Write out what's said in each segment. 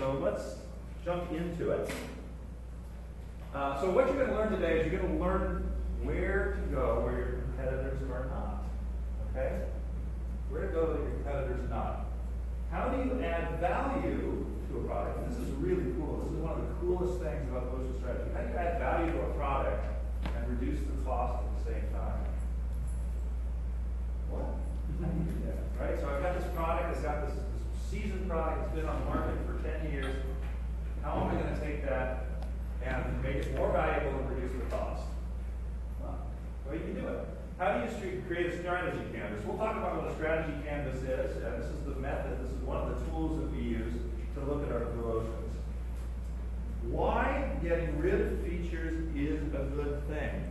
so let's jump into it. So what you're going to learn today is you're going to learn where to go where your competitors are not. Okay? Where to go that your competitors are not. How do you add value to a product? And this is really cool. This is one of the coolest things about social strategy. How do you add value to a product and reduce the cost at the same time? What? How do you do that? Right? So I've got this product, it's got this seasoned product, it's been on the market for 10 years. How am I going to take that and make it more valuable and reduce the cost? Well, you can do it. How do you create a strategy canvas? We'll talk about what a strategy canvas is, and this is the method, this is one of the tools that we use to look at our blue oceans. Why getting rid of features is a good thing?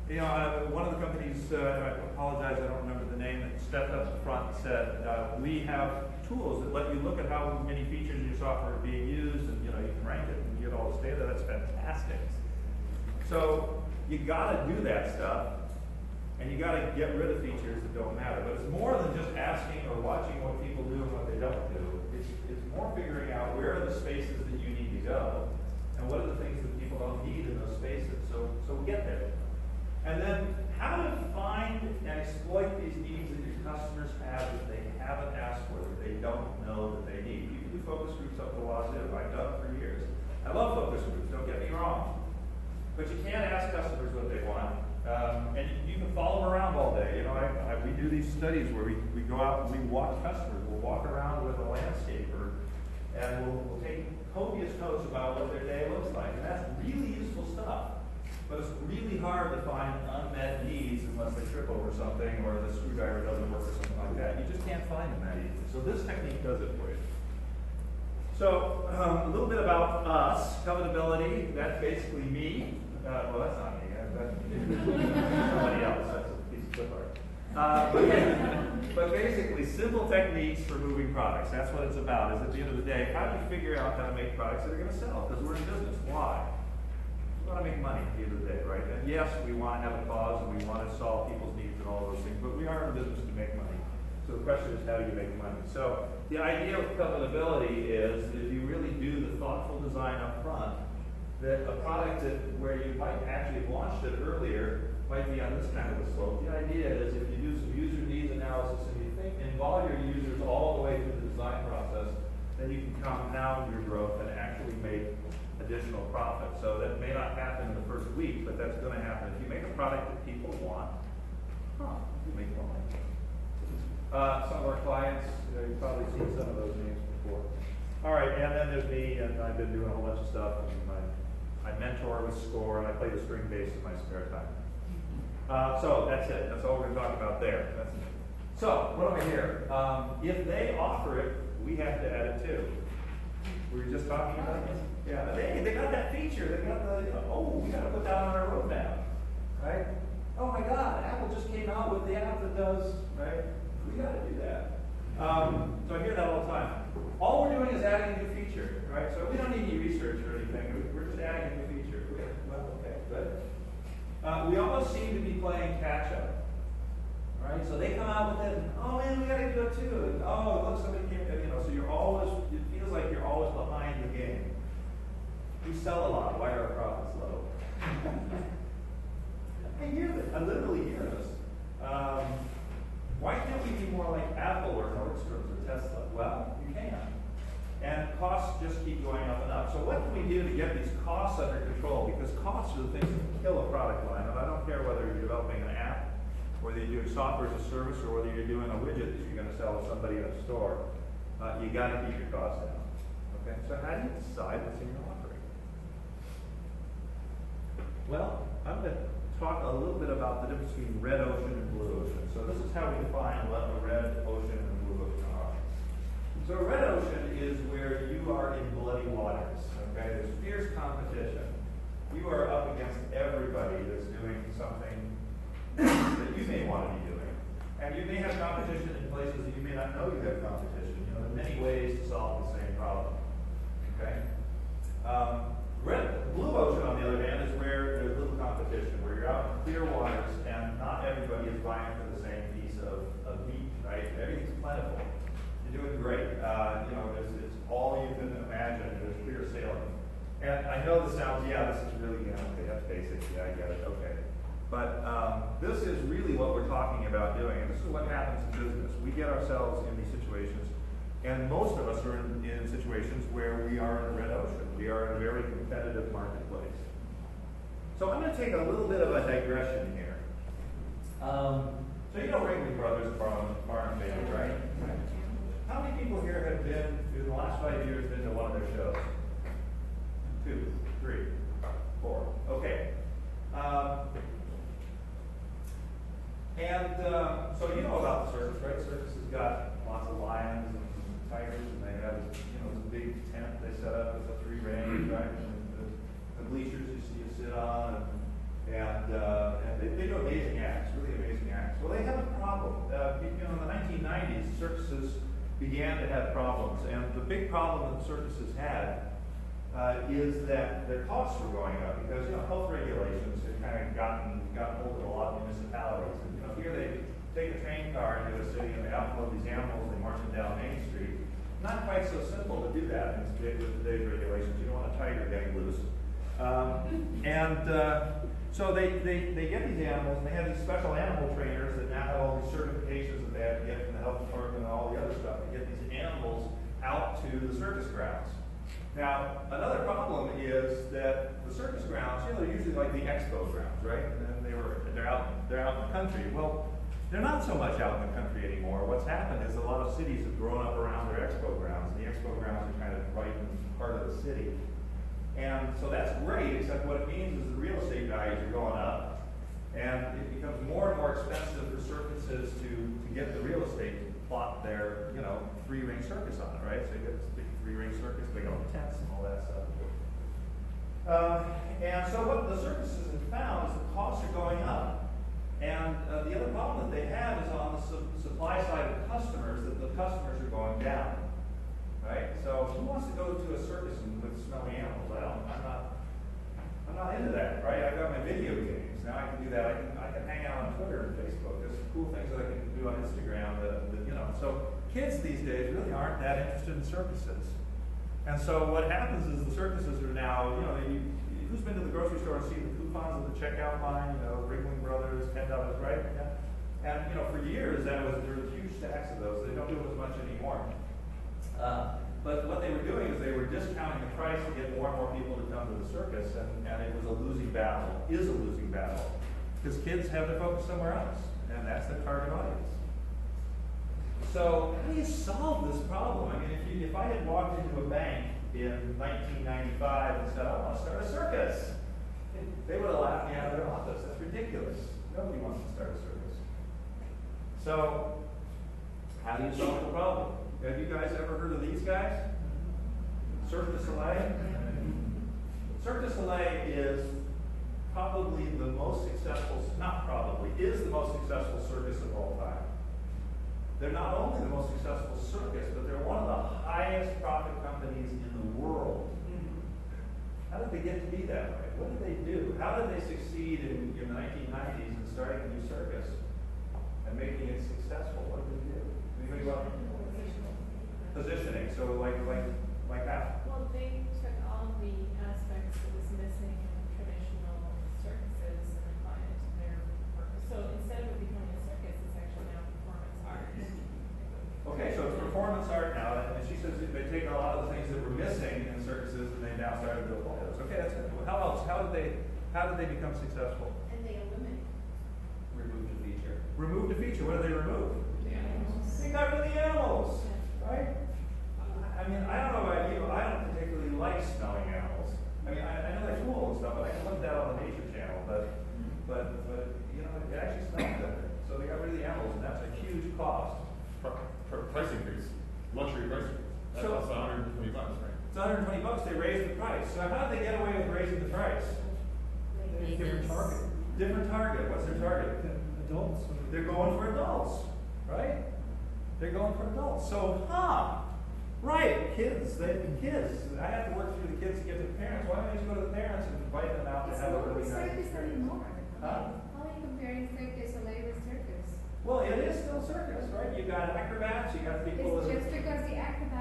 You know, one of the companies, I apologize, I don't remember the name, that stepped up front and said, we have tools that let you look at how many features in your software are being used, and you know, you can rank it and get all this data. That's fantastic. So you got to do that stuff, and you got to get rid of features that don't matter. But it's more than just asking or watching what people do and what they don't do. It's more figuring out where are the spaces that you need to go, and what are the things that people don't need in those spaces. So we get there. And then how to find and exploit these needs that your customers have that they haven't asked for, that they don't know that they need. You can do focus groups up to wazoo. I've done it for years. I love focus groups, don't get me wrong. But you can't ask customers what they want. And you can follow them around all day. You know, we do these studies where we go out and we watch customers. We'll walk around with a landscaper and we'll take copious notes about what their day looks like. And that's really useful stuff. But it's really hard to find unmet needs unless they trip over something or the screwdriver doesn't work or something like that. You just can't find them that easily. So this technique does it for you. So a little bit about us. Covetability, that's basically me. Well, that's not me. That's somebody else. That's a piece of clip art. But basically, simple techniques for moving products. That's what it's about. Is at the end of the day, how do you figure out how to make products that are going to sell? Because we're in business. Why? We want to make money at the end of the day, right? And yes, we want to have a cause and we want to solve people's needs and all those things, but we are in business to make money. So the question is, how do you make money? So the idea of covetability is that if you really do the thoughtful design up front, that a product that where you might actually have launched it earlier might be on this kind of a slope. The idea is if you do some user needs analysis and you think involve your users all the way through the design process, then you can compound your growth and actually make additional profit. So that may not happen in the first week, but that's going to happen. If you make a product that people want, you make more money. Some of our clients, you've probably seen some of those names before. All right, and then there's me, and I've been doing a whole bunch of stuff. I mentor with SCORE, and I play the string bass in my spare time. So that's it. That's all we're going to talk about there. So what do I hear? If they offer it, we have to add it too. We were just talking about it. Yeah, they got that feature. They got the, oh, we got to put that on our roadmap, right? Oh my God, Apple just came out with the app that does, right? We got to do that. So I hear that all the time. All we're doing is adding a new feature, right? So we don't need any research or anything. We're just adding a new feature. Well, okay, good. We almost seem to be playing catch up, right? So they come out with it, and, oh man, we got to do it too. And, oh, look, somebody came, so you're always, it feels like you're always behind the game. We sell a lot. Why are our profits low? I hear this. I literally hear this. Why can't we be more like Apple or Nordstrom's or Tesla? Well, you can. And costs just keep going up and up. So what can we do to get these costs under control? Because costs are the things that kill a product line. And I don't care whether you're developing an app, whether you're doing software as a service, or whether you're doing a widget that you're going to sell to somebody in a store. You got to keep your costs down. Okay. So how do you decide what's in your offering? Well, I'm going to talk a little bit about the difference between red ocean and blue ocean. So this is how we define what a red ocean and a blue ocean are. So a red ocean is where you are in bloody waters. Okay, there's fierce competition. You are up against everybody that's doing something that you may want to be doing, and you may have competition in places that you may not know you have competition. You know, there are many ways to solve the same problem. Okay. Blue ocean, on the other hand, is where there's little competition, where you're out in clear waters and not everybody is vying for the same piece of meat, right? Everything's plentiful. You're doing You know, it's all you can imagine. There's clear sailing. And I know this sounds, yeah, this is really, you know, okay, that's basic. Yeah, I get it. Okay. But this is really what we're talking about doing. And this is what happens in business. We get ourselves in these situations. And most of us are in situations where we are in a red ocean. We are in a very competitive marketplace. So I'm going to take a little bit of a digression here. So you know Ringling Brothers Farm and Family, right? How many people here have been, in the last 5 years, been to one of their shows? 2, 3, 4. Okay. So you know about the circus, right? The circus has got lots of lions and tigers, and they have this, you know, this big tent they set up with the 3 rings, right? And the bleachers you see you sit on, and they do amazing acts, really amazing acts. Well, they have a problem. You know, in the 1990s, circuses began to have problems, and the big problem that the circuses had is that their costs were going up because, you know, health regulations had kind of gotten hold of a lot of municipalities. And, you know, here they take a train car into a city and they outload these animals, they march them down Main Street. Not quite so simple to do that with today's regulations. You don't want a tiger getting loose. So they get these animals, and they have these special animal trainers that now have all these certifications that they have to get from the health department and all the other stuff to get these animals out to the circus grounds. Now, another problem is that the circus grounds, you know, they're usually like the expo grounds, right? And they're out in the country. Well, they're not so much out in the country anymore. What's happened is a lot of cities have grown up around their expo grounds, and the expo grounds are kind of right in part of the city. And so that's great, except what it means is the real estate values are going up, and it becomes more and more expensive for circuses to get the real estate to plot their, you know, 3-ring circus on it, right? So you get this big 3-ring circus, big old tents and all that stuff. And so what the circuses have found is the costs are going up. And the other problem that they have is on the supply side of customers, that the customers are going down. Right? So who wants to go to a circus with smelly animals? I'm not into that, right? I've got my video games. Now I can do that. I can hang out on Twitter and Facebook. There's cool things that I can do on Instagram that you know. So kids these days really aren't that interested in circuses. And so what happens is the circuses are now, you know, who's been to the grocery store and seen the coupons at the checkout line, you know, Ringling Brothers, $10, right? Yeah. And, you know, for years there were huge stacks of those. They don't do it as much anymore. But what they were doing is they were discounting the price to get more and more people to come to the circus, and it was a losing battle, is a losing battle, because kids have to focus somewhere else, and that's their target audience. So how do you solve this problem? I mean, if I had walked into a bank in 1995 and said, I want to start a circus, they would have laughed me out of their office. That's ridiculous. Nobody wants to start a circus. So how do you solve the problem? Have you guys ever heard of these guys? Circus Olay? Circus Olay is probably the most successful, not probably, is the most successful circus of all time. They're not only the most successful circus, but they're one of the highest profit companies in the world. How did they get to be that way? What did they do? How did they succeed in the 1990s in starting a new circus and making it successful? What did they do? Anybody want positioning? So like how? Well, they took all the aspects that was missing in traditional circuses and applied it to their purpose. So instead of it becoming a circus, it's actually now performance art. Okay, so it's performance art now, and she says they take a lot of the things that were missing in circuses and they now started to apply those. Okay, that's good. How else? How did they become successful? And they eliminate. Remove the feature. Remove the feature. What did they remove? The animals. They got rid of the animals, right? I mean, I don't know about you, I don't particularly like smelling animals. I mean, I know they're cool and stuff, but I can look that on the Nature Channel, but you know, it actually smells better. So they got rid of the animals, and that's a huge cost. Price increase, luxury price increase. That's So- $120, right? It's $120, they raised the price. So how did they get away with raising the price? Different target. Different target, what's their target? Adults. They're going for adults, right? They're going for adults. So, right, kids. I have to work through the kids to get to the parents. Why don't you just go to the parents and invite them out to It's have a not really a nice circus experience? anymore. Huh? How are you comparing Circus Olay with circus? Well, it is still circus, right? You got acrobats, you got people It's that just because the acrobats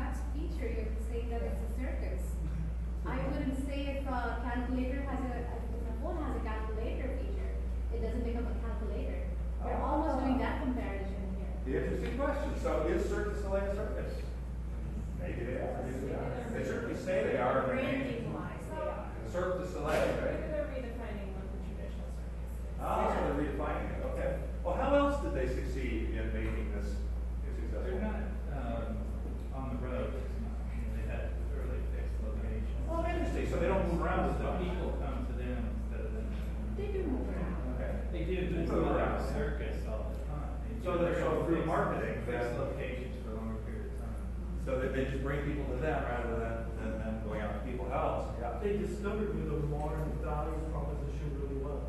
Olay a circus? Maybe they are, maybe they are. They certainly say they are in the name. Branding wise, they are. Cirque du Soleil, right? Maybe they're redefining what the traditional circus is. Oh, so they're redefining it, okay. Well, how else did they succeed in making this successful? They're not on the road. They had fairly fixed locations. Oh, interesting, so they don't move around as The much. people come to them instead of them. They do move around. Okay. They do, but it's Move not around. like a circus all the time. So they're through marketing, Fixed then- locations for a longer period of time. So they just bring people to them rather than them going out to people. How else? Yeah. They discovered where the modern value proposition really was.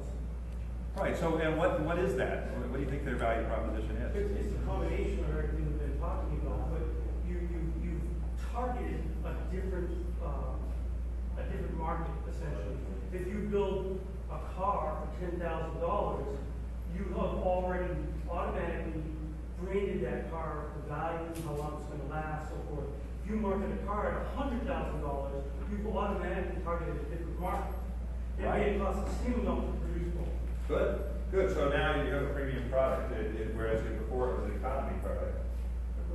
Right, so, and what is that? What do you think their value proposition is? It's a combination of everything we've been talking about, but you targeted a different market essentially. If you build a car for $10,000, you have already automatically branded that car, the value, how long it's going to last, so forth. If you market a car at $100,000, you've automatically targeted a different market. It may cost the same amount to produce one. Good, good. So now you have a premium product, whereas before it was an economy product.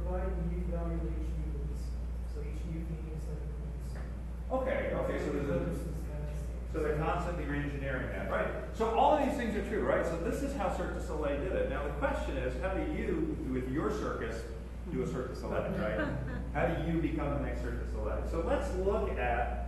Providing unique value to each new release. So each new thing is like Okay, so they're constantly re-engineering that, right? So all of these things are true, right? So this is how Cirque du Soleil did it. Now the question is, how do you, with your circus, do a Cirque du Soleil, right? How do you become the next Cirque du Soleil? So let's look at